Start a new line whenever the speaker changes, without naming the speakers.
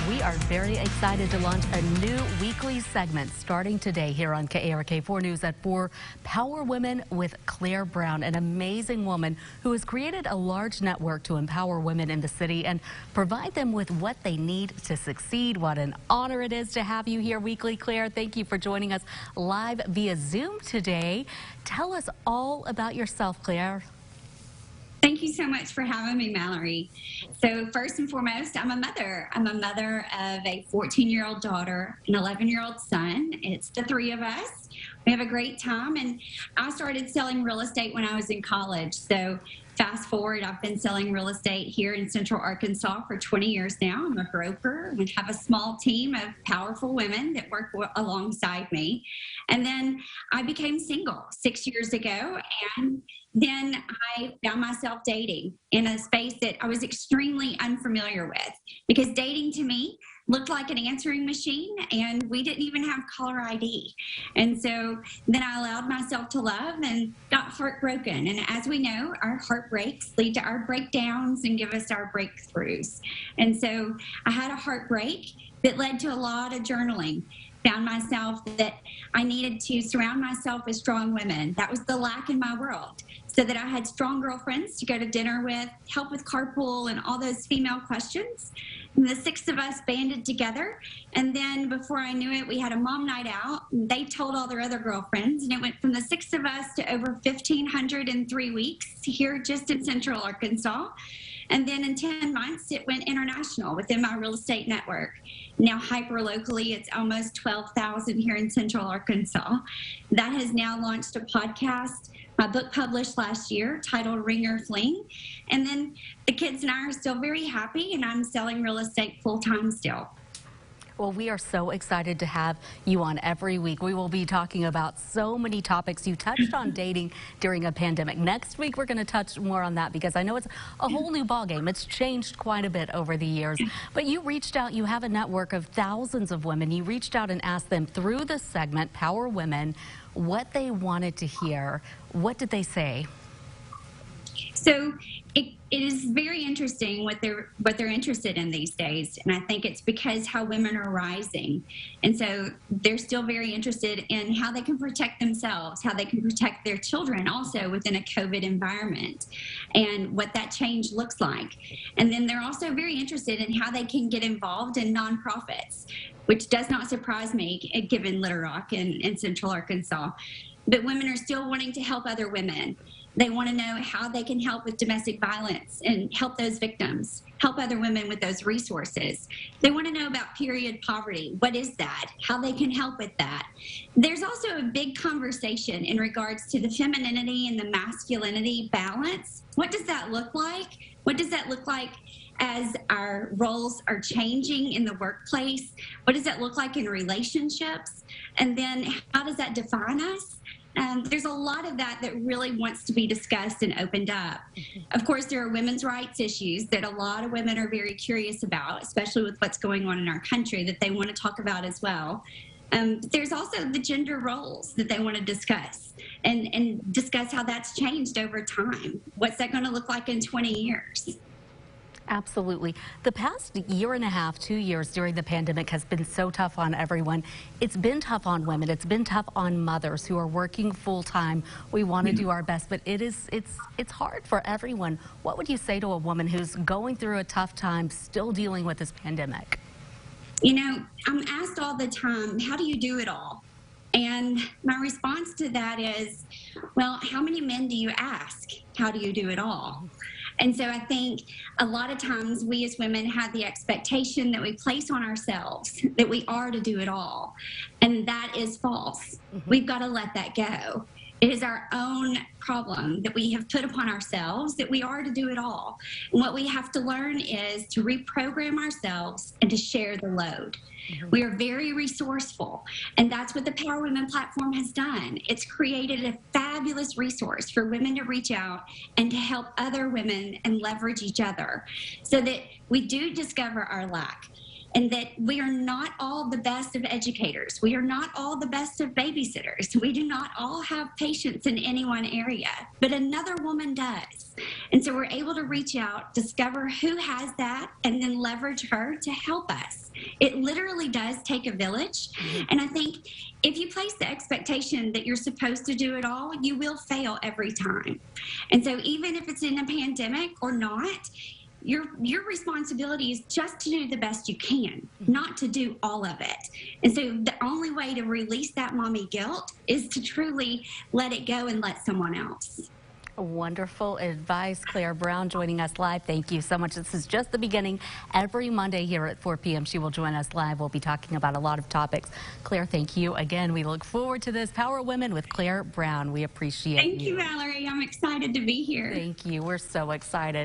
we are very excited to launch a new weekly segment starting today here on KARK 4 News at 4. Power Women with Claire Brown, an amazing woman who has created a large network to empower women in the city and provide them with what they need to succeed. What an honor it is to have you here weekly, Claire. Thank you for joining us live via Zoom today. Tell us all about yourself, Claire.
Thank you so much for having me, Mallory. So first and foremost, I'm a mother. I'm a mother of a 14-year-old daughter, an 11-year-old son. It's the three of us. We have a great time, and I started selling real estate when I was in college. So fast forward, I've been selling real estate here in Central Arkansas for 20 years now. I'm a broker. We have a small team of powerful women that work alongside me. And then I became single 6 years ago, and then I found myself dating in a space that I was extremely unfamiliar with, because dating to me looked like an answering machine, and we didn't even have caller ID. And so then I allowed myself to love and got heartbroken. And as we know, our heartbreaks lead to our breakdowns and give us our breakthroughs. And so I had a heartbreak that led to a lot of journaling. Found myself that I needed to surround myself with strong women. That was the lack in my world. So that I had strong girlfriends to go to dinner with, help with carpool and all those female questions. And the six of us banded together. And then before I knew it, we had a mom night out. And they told all their other girlfriends. And it went from the six of us to over 1,500 in 3 weeks here just in Central Arkansas. And then in 10 months, it went international within my real estate network. Now, hyper locally, it's almost 12,000 here in Central Arkansas. That has now launched a podcast. My book published last year titled Fling. And then the kids and I are still very happy, and I'm selling real estate full-time still.
Well, we are so excited to have you on every week. We will be talking about so many topics. You touched on dating during a pandemic. Next week, we're going to touch more on that, because I know it's a whole new ballgame. It's changed quite a bit over the years. But you reached out. You have a network of thousands of women. You reached out and asked them through the segment, Power Women, what they wanted to hear. What did they say?
So it is very interesting what they're interested in these days, and I think it's because how women are rising, and so they're still very interested in how they can protect themselves, how they can protect their children also within a COVID environment, and what that change looks like. And then they're also very interested in how they can get involved in nonprofits, which does not surprise me given Little Rock in Central Arkansas. But women are still wanting to help other women. They want to know how they can help with domestic violence and help those victims, help other women with those resources. They want to know about period poverty. What is that? How they can help with that. There's also a big conversation in regards to the femininity and the masculinity balance. What does that look like? What does that look like as our roles are changing in the workplace? What does that look like in relationships? And then how does that define us? There's a lot of that really wants to be discussed and opened up. Of course, there are women's rights issues that a lot of women are very curious about, especially with what's going on in our country, that they want to talk about as well. There's also the gender roles that they want to discuss and discuss how that's changed over time. What's that going to look like in 20 years?
Absolutely. The past year and a half, 2 years during the pandemic has been so tough on everyone. It's been tough on women. It's been tough on mothers who are working full time. We want to do our best, but it's hard for everyone. What would you say to a woman who's going through a tough time, still dealing with this pandemic?
You know, I'm asked all the time, how do you do it all? And my response to that is, well, how many men do you ask? How do you do it all? And so I think a lot of times we as women have the expectation that we place on ourselves that we are to do it all. And that is false. We've got to let that go. It is our own problem that we have put upon ourselves that we are to do it all. And what we have to learn is to reprogram ourselves and to share the load. We are very resourceful, and that's what the Power Women platform has done. It's created a fabulous resource for women to reach out and to help other women and leverage each other so that we do discover our lack. and that we are not all the best of educators. We are not all the best of babysitters. We do not all have patience in any one area, but another woman does. And so we're able to reach out, discover who has that, and then leverage her to help us. It literally does take a village. And I think if you place the expectation that you're supposed to do it all, you will fail every time. And so even if it's in a pandemic or not, your responsibility is just to do the best you can, not to do all of it. And so the only way to release that mommy guilt is to truly let it go and let someone else.
Wonderful advice. Claire Brown joining us live. Thank you so much. This is just the beginning. Every Monday here at 4 p.m. she will join us live. We'll be talking about a lot of topics. Claire, thank you again. We look forward to this. Power Women with Claire Brown. We appreciate you.
Thank you, Mallory. I'm excited to be here.
Thank you. We're so excited.